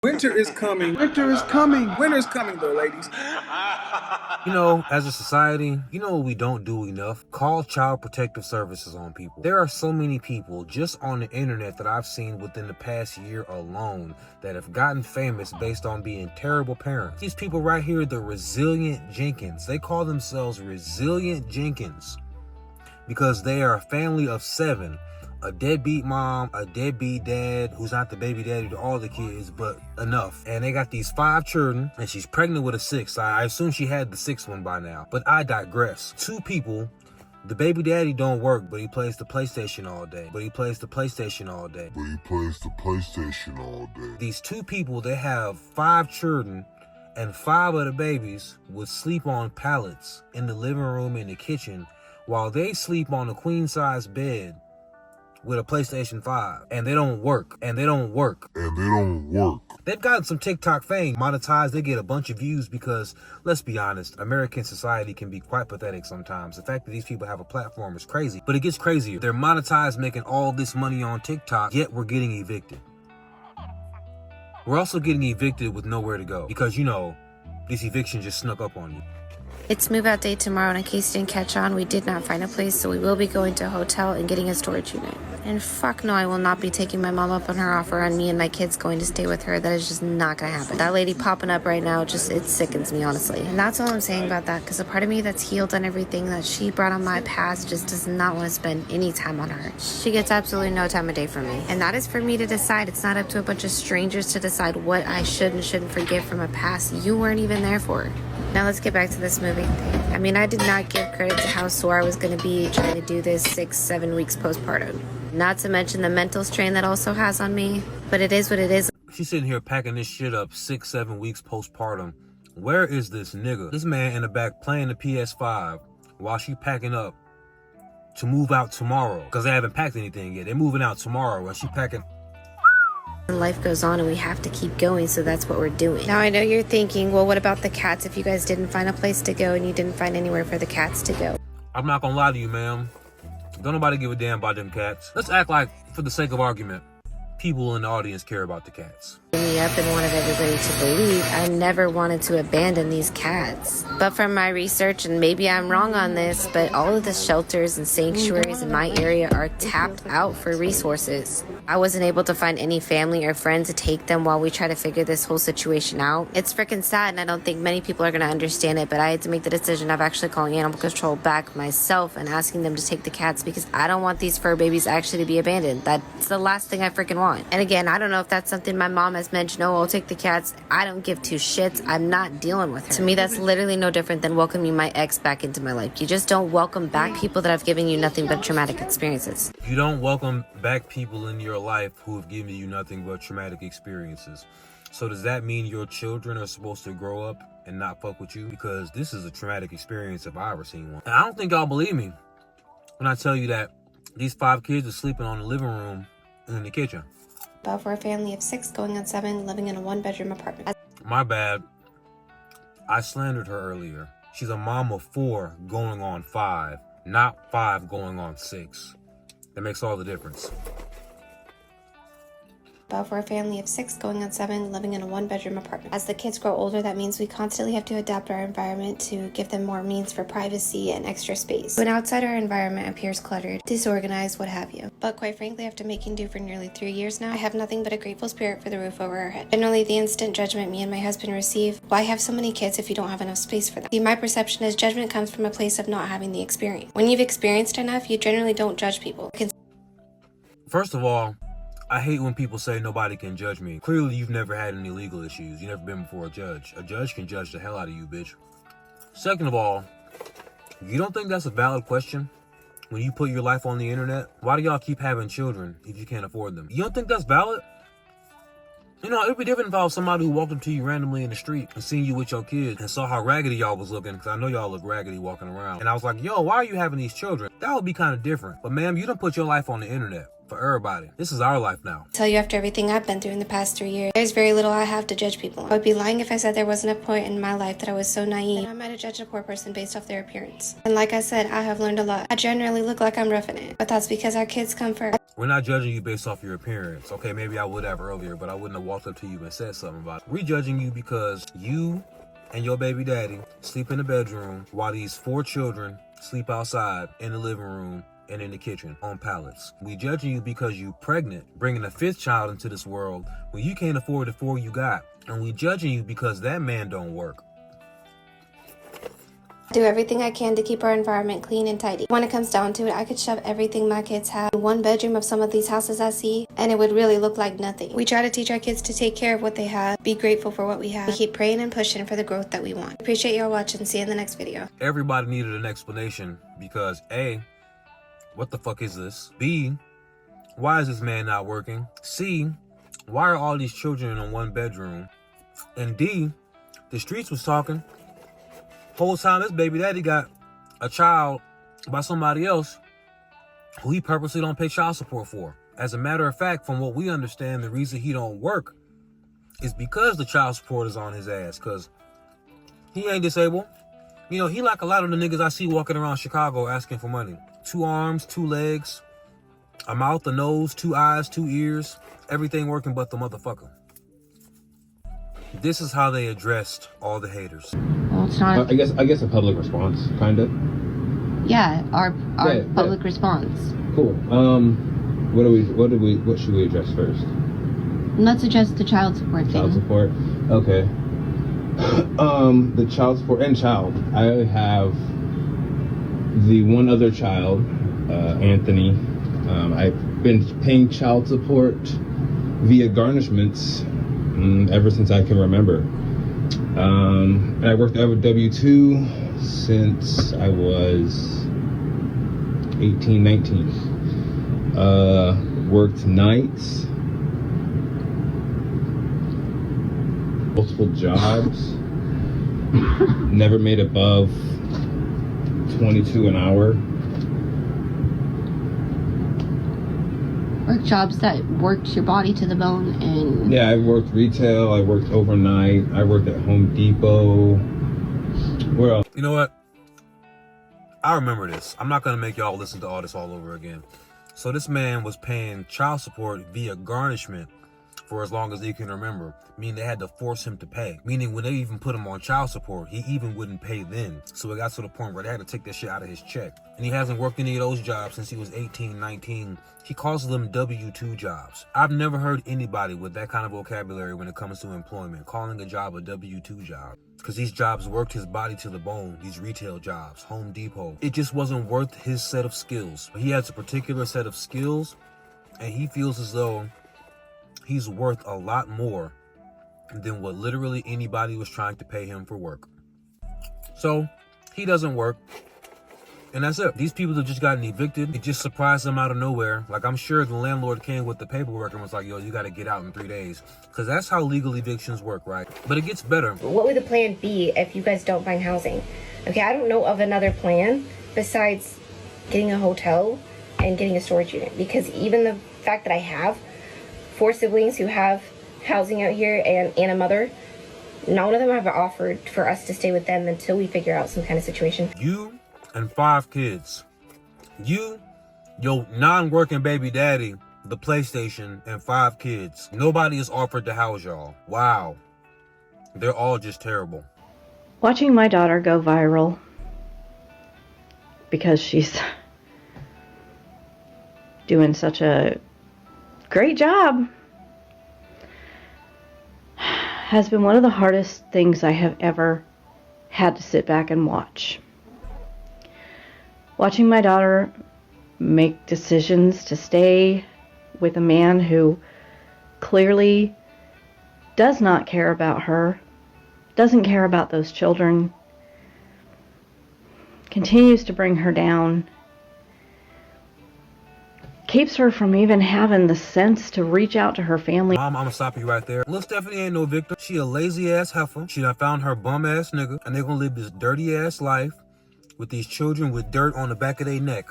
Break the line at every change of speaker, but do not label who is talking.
Winter is coming. Winter is coming. Winter's coming though, ladies.
You know, as a society, you know what we don't do enough? Call child protective services on people. There are so many people just on the internet that I've seen within the past year alone that have gotten famous based on being terrible parents. These people right here, the Resilient Jenkins, they call themselves Resilient Jenkins because they are a family of 7. A deadbeat mom, a deadbeat dad who's not the baby daddy to all the kids, but enough. And they got these 5 children, and she's pregnant with a 6th. I assume she had the 6th one by now, but I digress. 2 people, the baby daddy don't work, but he plays the PlayStation all day. These 2 people, they have 5 children, and 5 of the babies would sleep on pallets in the living room and the kitchen while they sleep on a queen-size bed with a PlayStation 5, and they don't work. They've gotten some TikTok fame, monetized, they get a bunch of views because, let's be honest, American society can be quite pathetic sometimes. The fact that these people have a platform is crazy, but it gets crazier. They're monetized, making all this money on TikTok, yet we're getting evicted. We're also getting evicted with nowhere to go because, you know, this eviction just snuck up on you.
It's move out day tomorrow, and in case you didn't catch on, we did not find a place, so we will be going to a hotel and getting a storage unit. And fuck no, I will not be taking my mom up on her offer on me and my kids going to stay with her. That is just not gonna happen. That lady popping up right now, it sickens me, honestly. And that's all I'm saying about that, because a part of me that's healed on everything that she brought on my past just does not want to spend any time on her. She gets absolutely no time of day from me. And that is for me to decide. It's not up to a bunch of strangers to decide what I should and shouldn't forgive from a past you weren't even there for. Now let's get back to this movie. I mean, I did not give credit to how sore I was going to be trying to do this 6-7 weeks postpartum. Not to mention the mental strain that also has on me. But it is what it is.
She's sitting here packing this shit up 6-7 weeks postpartum. Where is this nigga? This man in the back playing the PS5 while she packing up to move out tomorrow. Because they haven't packed anything yet. They're moving out tomorrow and she packing.
Life goes on and we have to keep going, so that's what we're doing. Now I know you're thinking, well, what about the cats if you guys didn't find a place to go and you didn't find anywhere for the cats to go?
I'm not gonna lie to you, ma'am. Don't nobody give a damn about them cats. Let's act like, for the sake of argument, people in the audience care about the cats.
Me up and wanted everybody to believe I never wanted to abandon these cats. But from my research, and maybe I'm wrong on this, but all of the shelters and sanctuaries in my area are tapped out for resources. I wasn't able to find any family or friends to take them while we try to figure this whole situation out. It's freaking sad, and I don't think many people are going to understand it, but I had to make the decision of actually calling Animal Control back myself and asking them to take the cats because I don't want these fur babies actually to be abandoned. That's the last thing I freaking want. And again, I don't know if that's something my mom has mentioned. Oh, I'll take the cats. I don't give 2 shits. I'm not dealing with her. To me, that's literally no different than welcoming my ex back into my life. You just don't welcome back people that have given you nothing but traumatic experiences.
You don't welcome back people in your life who have given you nothing but traumatic experiences. So does that mean your children are supposed to grow up and not fuck with you? Because this is a traumatic experience if I ever seen one. And I don't think y'all believe me when I tell you that these 5 kids are sleeping on the living room and in the kitchen.
But for a family of 6 going on 7, living in a 1-bedroom apartment.
My bad. I slandered her earlier. She's a mom of 4 going on 5, not 5 going on 6. That makes all the difference.
But for a family of 6 going on 7, living in a 1-bedroom apartment. As the kids grow older, that means we constantly have to adapt our environment to give them more means for privacy and extra space. When outside our environment appears cluttered, disorganized, what have you. But quite frankly, after making do for nearly 3 years now, I have nothing but a grateful spirit for the roof over our head. Generally, the instant judgment me and my husband receive, why have so many kids if you don't have enough space for them? See, my perception is judgment comes from a place of not having the experience. When you've experienced enough, you generally don't judge people.
First of all, I hate when people say nobody can judge me. Clearly, you've never had any legal issues. You've never been before a judge. A judge can judge the hell out of you, bitch. Second of all, you don't think that's a valid question? When you put your life on the internet, why do y'all keep having children if you can't afford them? You don't think that's valid? You know, it'd be different if I was somebody who walked up to you randomly in the street and seen you with your kids and saw how raggedy y'all was looking, because I know y'all look raggedy walking around. And I was like, yo, why are you having these children? That would be kind of different. But ma'am, you don't put your life on the internet. For everybody. This is our life now.
Tell you after everything I've been through in the past 3 years, there's very little I have to judge people on. I would be lying if I said there wasn't a point in my life that I was so naive that I might have judged a poor person based off their appearance. And like I said, I have learned a lot. I generally look like I'm roughing it, but that's because our kids come first.
We're not judging you based off your appearance. Okay, maybe I would have earlier, but I wouldn't have walked up to you and said something about it. We're judging you because you and your baby daddy sleep in the bedroom while these 4 children sleep outside in the living room and in the kitchen on pallets. We judging you because you pregnant, bringing a 5th child into this world when you can't afford the 4 you got. And we judging you because that man don't work.
Do everything I can to keep our environment clean and tidy. When it comes down to it, I could shove everything my kids have in one bedroom of some of these houses I see, and it would really look like nothing. We try to teach our kids to take care of what they have, be grateful for what we have. We keep praying and pushing for the growth that we want. Appreciate y'all watching. See you in the next video.
Everybody needed an explanation because A, what the fuck is this? B, why is this man not working? C, why are all these children in one bedroom? And D, the streets was talking. Whole time this baby daddy got a child by somebody else who he purposely don't pay child support for. As a matter of fact, from what we understand, the reason he don't work is because the child support is on his ass, because he ain't disabled. You know, he like a lot of the niggas I see walking around Chicago asking for money. 2 arms, 2 legs, a mouth, a nose, 2 eyes, 2 ears, everything working but the motherfucker. This is how they addressed all the haters.
Well, it's not.
I guess a public response, kind of.
Yeah, our public response.
Cool. What should we address first?
Let's address the child support thing.
Child support. Okay. The child support and child. I have the one other child, Anthony. I've been paying child support via garnishments ever since I can remember. And I worked out of W-2 since I was 18, 19. Worked nights, multiple jobs, never made above 22 an hour.
Work jobs that worked your body to the bone. And
yeah, I worked retail, I worked overnight, I worked at Home Depot. Where else?
You know what? I remember this. I'm not going to make y'all listen to all this all over again. So this man was paying child support via garnishment for as long as he can remember. Meaning they had to force him to pay. Meaning when they even put him on child support, he even wouldn't pay then. So it got to the point where they had to take that shit out of his check. And he hasn't worked any of those jobs since he was 18, 19. He calls them W-2 jobs. I've never heard anybody with that kind of vocabulary when it comes to employment, calling a job a W-2 job. Because these jobs worked his body to the bone, these retail jobs, Home Depot. It just wasn't worth his set of skills. He has a particular set of skills, and he feels as though he's worth a lot more than what literally anybody was trying to pay him for work. So he doesn't work, and that's it. These people have just gotten evicted. It just surprised them out of nowhere. Like, I'm sure the landlord came with the paperwork and was like, yo, you got to get out in 3 days. Because that's how legal evictions work, right? But it gets better.
What would the plan be if you guys don't find housing? Okay, I don't know of another plan besides getting a hotel and getting a storage unit. Because even the fact that I have 4 siblings who have housing out here and a mother, none of them have offered for us to stay with them until we figure out some kind of situation.
You and 5 kids. You, your non-working baby daddy, the PlayStation, and 5 kids. Nobody is offered to house y'all. Wow. They're all just terrible.
Watching my daughter go viral because she's doing such a great job has been one of the hardest things I have ever had to sit back and watch. Watching my daughter make decisions to stay with a man who clearly does not care about her, doesn't care about those children, continues to bring her down, keeps her from even having the sense to reach out to her family.
Mom, I'm gonna stop you right there. Little Stephanie ain't no victim. She a lazy ass heifer. She done found her bum ass nigga, and they gonna live this dirty ass life with these children with dirt on the back of their neck.